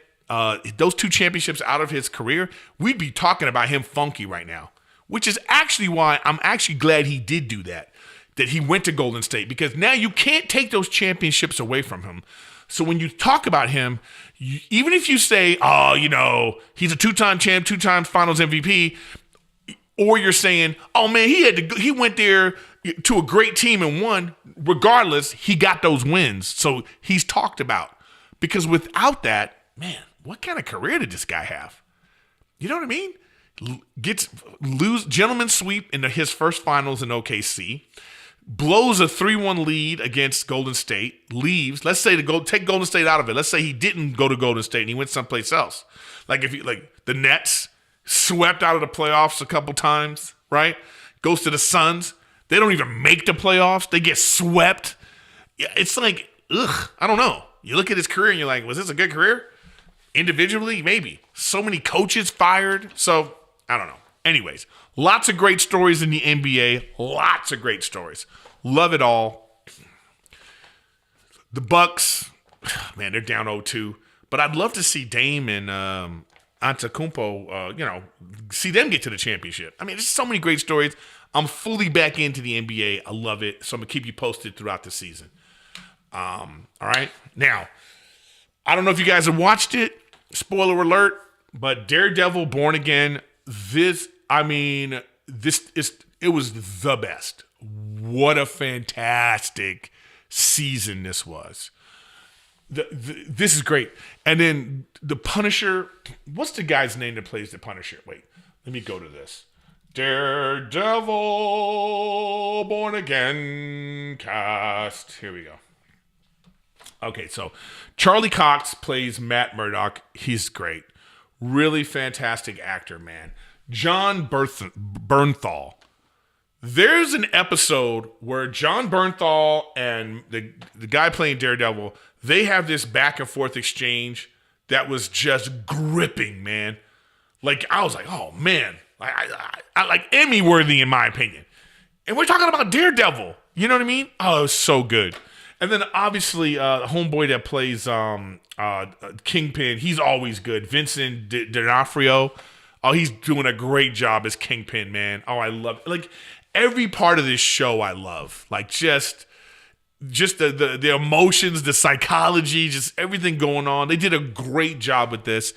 those 2 championships out of his career, we'd be talking about him funky right now. Which is actually why I'm actually glad he did do that he went to Golden State. Because now you can't take those championships away from him. So when you talk about him, even if you say, he's a 2-time champ, 2 times finals MVP, or you're saying, oh man, he went there to a great team and won, regardless, he got those wins. So he's talked about. Because without that, man, what kind of career did this guy have? You know what I mean? Gentleman's sweep into his first finals in OKC, blows a 3-1 lead against Golden State, leaves. Let's say take Golden State out of it. Let's say he didn't go to Golden State and he went someplace else. Like the Nets swept out of the playoffs a couple times, right? Goes to the Suns. They don't even make the playoffs. They get swept. It's like, ugh, I don't know. You look at his career and you're like, was this a good career? Individually, maybe. So many coaches fired. So, I don't know. Anyways, lots of great stories in the NBA. Lots of great stories. Love it all. The Bucks, man, they're down 0-2. But I'd love to see Dame and Antetokounmpo, see them get to the championship. I mean, there's so many great stories. I'm fully back into the NBA. I love it. So I'm going to keep you posted throughout the season. All right. Now, I don't know if you guys have watched it. Spoiler alert. But Daredevil Born Again, it was the best. What a fantastic season this was. This is great. And then the Punisher, what's the guy's name that plays the Punisher? Wait, let me go to this. Daredevil Born Again cast. Here we go. Okay, so Charlie Cox plays Matt Murdock. He's great. Really fantastic actor, man. John Bernthal. There's an episode where John Bernthal and the guy playing Daredevil, they have this back and forth exchange that was just gripping, man. Like, I was like, oh, man. I like Emmy worthy in my opinion. And we're talking about Daredevil. You know what I mean? Oh, it was so good. And then obviously the homeboy that plays Kingpin, he's always good. Vincent D'Onofrio. Oh, he's doing a great job as Kingpin, man. Oh, I love it. Like every part of this show I love. Like just the emotions, the psychology, just everything going on. They did a great job with this.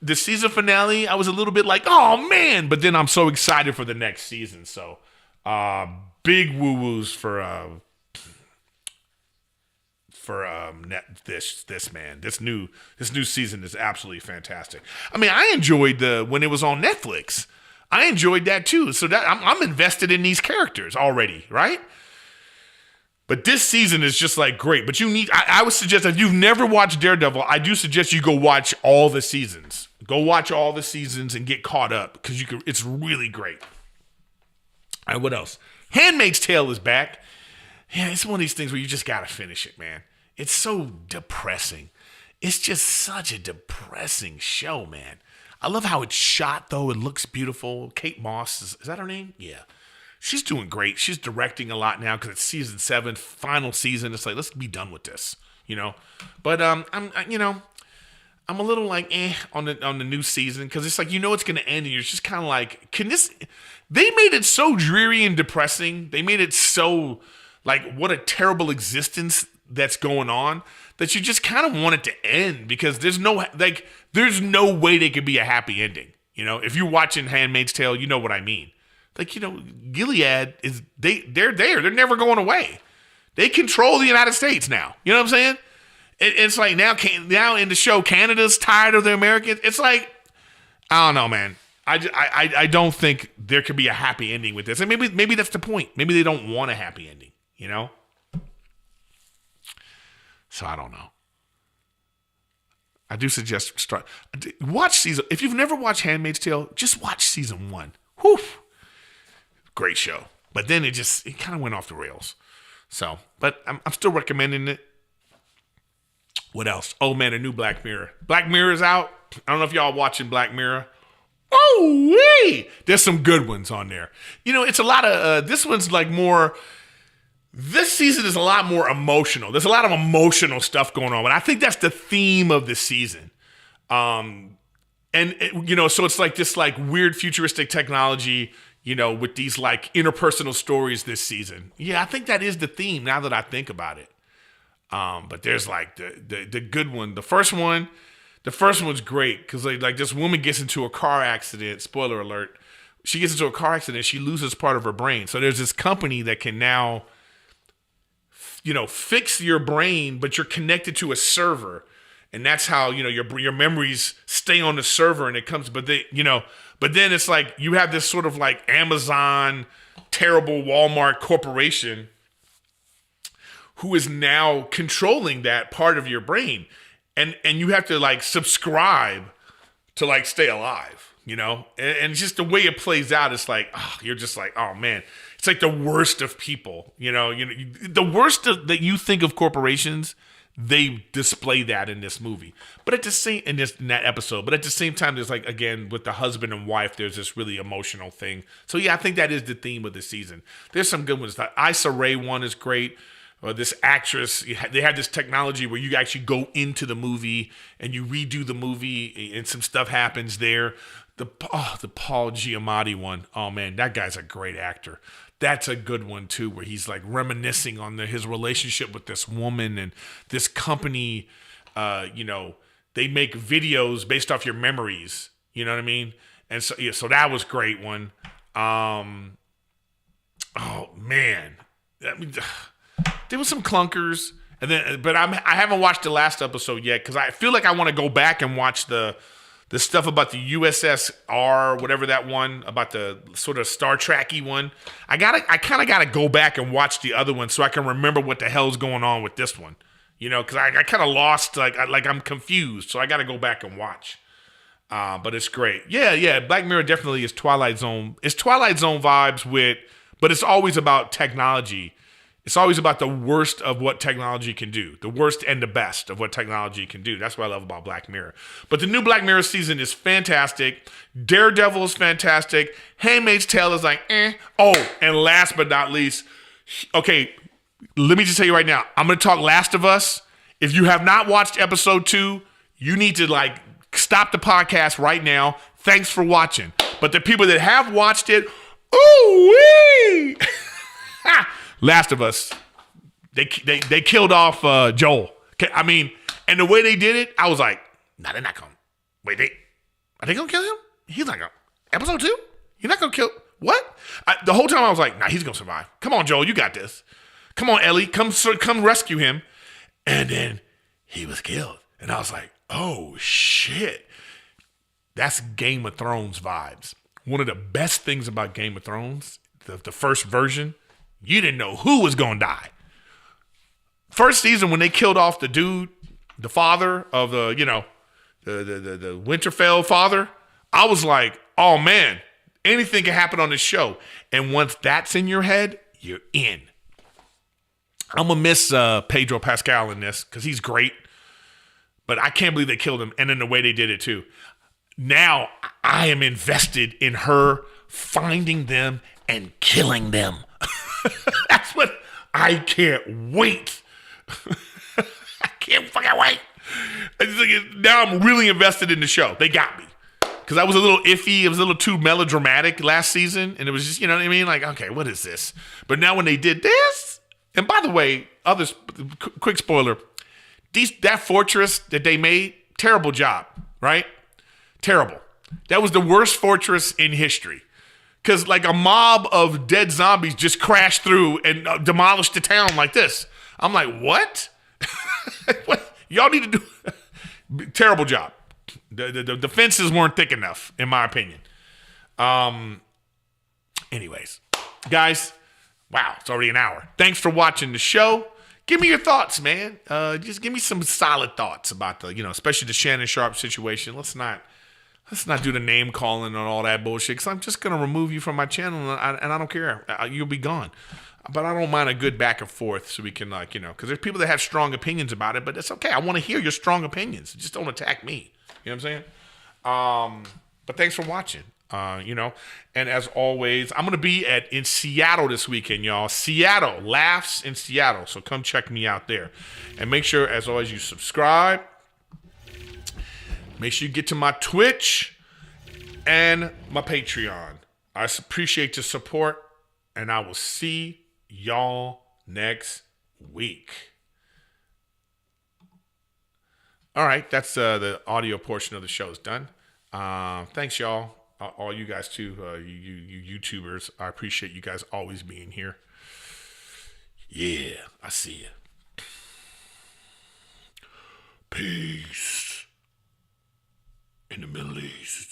The season finale, I was a little bit like, oh man, but then I'm so excited for the next season. So big woo-woos for this man. This new season is absolutely fantastic. I mean, I enjoyed when it was on Netflix. I enjoyed that too. So that I'm invested in these characters already, right? But this season is just like great. But I would suggest if you've never watched Daredevil, I do suggest you go watch all the seasons. Go watch all the seasons and get caught up because it's really great. All right, what else? Handmaid's Tale is back. Yeah, it's one of these things where you just got to finish it, man. It's so depressing. It's just such a depressing show, man. I love how it's shot, though. It looks beautiful. Kate Moss, is that her name? Yeah. She's doing great. She's directing a lot now because it's season 7, final season. It's like, let's be done with this, But I'm a little like on the new season because it's like it's going to end and you're just kind of like, they made it so dreary and depressing. They made it so like what a terrible existence that's going on that you just kind of want it to end because there's no way they could be a happy ending. If you're watching Handmaid's Tale, you know what I mean. Like, Gilead they're there. They're never going away. They control the United States now. You know what I'm saying? It's like now in the show, Canada's tired of the Americans. It's like, I don't know, man. I don't think there could be a happy ending with this. And maybe that's the point. Maybe they don't want a happy ending, So I don't know. I do suggest watch season. If you've never watched Handmaid's Tale, just watch season 1. Whew. Great show. But then it kind of went off the rails. So, but I'm still recommending it. What else? Oh man, a new Black Mirror. Black Mirror is out. I don't know if y'all watching Black Mirror. Oh, wee! There's some good ones on there. It's a lot of, this one's like more, this season is a lot more emotional. There's a lot of emotional stuff going on. And I think that's the theme of the season. So it's like this like weird futuristic technology, with these like interpersonal stories this season. Yeah, I think that is the theme now that I think about it. But there's like the good one. The first one's great because like this woman gets into a car accident. Spoiler alert. She gets into a car accident. She loses part of her brain. So there's this company that can now, fix your brain, but you're connected to a server. And that's how, your memories stay on the server and it comes, but then it's like you have this sort of like Amazon, terrible Walmart corporation who is now controlling that part of your brain. And you have to like subscribe to like stay alive, and just the way it plays out, it's like, you're just like, oh man, it's like the worst of people, the worst that you think of corporations, they display that in this movie. But at the same, in that episode, but at the same time, there's like, again, with the husband and wife, there's this really emotional thing. So yeah, I think that is the theme of the season. There's some good ones. The Issa Rae one is great. or this actress, they had this technology where you actually go into the movie and you redo the movie and some stuff happens there. The Paul Giamatti one. Oh man, that guy's a great actor. That's a good one too, where he's like reminiscing on his relationship with this woman and this company. They make videos based off your memories. You know what I mean? And so, yeah, so that was a great one. Oh man, there was some clunkers, but I haven't watched the last episode yet because I feel like I want to go back and watch the stuff about the USSR, whatever that one, about the sort of Star Trek-y one. I kind of gotta go back and watch the other one so I can remember what the hell's going on with this one. Because I kind of lost, like I'm confused, so I gotta go back and watch. But it's great. Yeah. Black Mirror definitely is Twilight Zone. It's Twilight Zone vibes but it's always about technology. It's always about the worst of what technology can do. The worst and the best of what technology can do. That's what I love about Black Mirror. But the new Black Mirror season is fantastic. Daredevil is fantastic. Handmaid's Tale is like, eh. Oh, and last but not least, okay, let me just tell you right now, I'm going to talk Last of Us. If you have not watched episode 2, you need to stop the podcast right now. Thanks for watching. But the people that have watched it, ooh-wee! Last of Us, they killed off Joel. I mean, and the way they did it, I was like, nah, they're not going. Wait, are they going to kill him? He's not going. Episode 2? You're not going to kill. What? The whole time I was like, nah, he's going to survive. Come on, Joel, you got this. Come on, Ellie, come rescue him. And then he was killed. And I was like, oh, shit. That's Game of Thrones vibes. One of the best things about Game of Thrones, the first version, you didn't know who was going to die. First season, when they killed off the dude, the father of the Winterfell father, I was like, oh, man, anything can happen on this show. And once that's in your head, you're in. I'm going to miss Pedro Pascal in this because he's great. But I can't believe they killed him. And in the way they did it, too. Now, I am invested in her finding them and killing them. That's what I can't wait. I can't fucking wait. Now I'm really invested in the show. They got me. Because I was a little iffy. It was a little too melodramatic last season. And it was just, you know what I mean? Like, okay, what is this? But now when they did this, and by the way, quick spoiler, that fortress that they made, terrible job, right? Terrible. That was the worst fortress in history. Because like a mob of dead zombies just crashed through and demolished the town like this. I'm like, what? What? Y'all need to do... Terrible job. The fences weren't thick enough, in my opinion. Anyways, guys, wow, it's already an hour. Thanks for watching the show. Give me your thoughts, man. Just give me some solid thoughts about especially the Shannon Sharpe situation. Let's not do the name calling and all that bullshit, because I'm just going to remove you from my channel, and I don't care. You'll be gone. But I don't mind a good back and forth so we can, because there's people that have strong opinions about it, but it's okay. I want to hear your strong opinions. Just don't attack me. You know what I'm saying? But thanks for watching, and as always, I'm going to be in Seattle this weekend, y'all. Seattle, Laughs in Seattle. So come check me out there. And make sure, as always, you subscribe. Make sure you get to my Twitch and my Patreon. I appreciate the support, and I will see y'all next week. All right, that's the audio portion of the show is done. Thanks, y'all. All you guys, too, you YouTubers. I appreciate you guys always being here. Yeah, I see you. Peace. In the Middle East.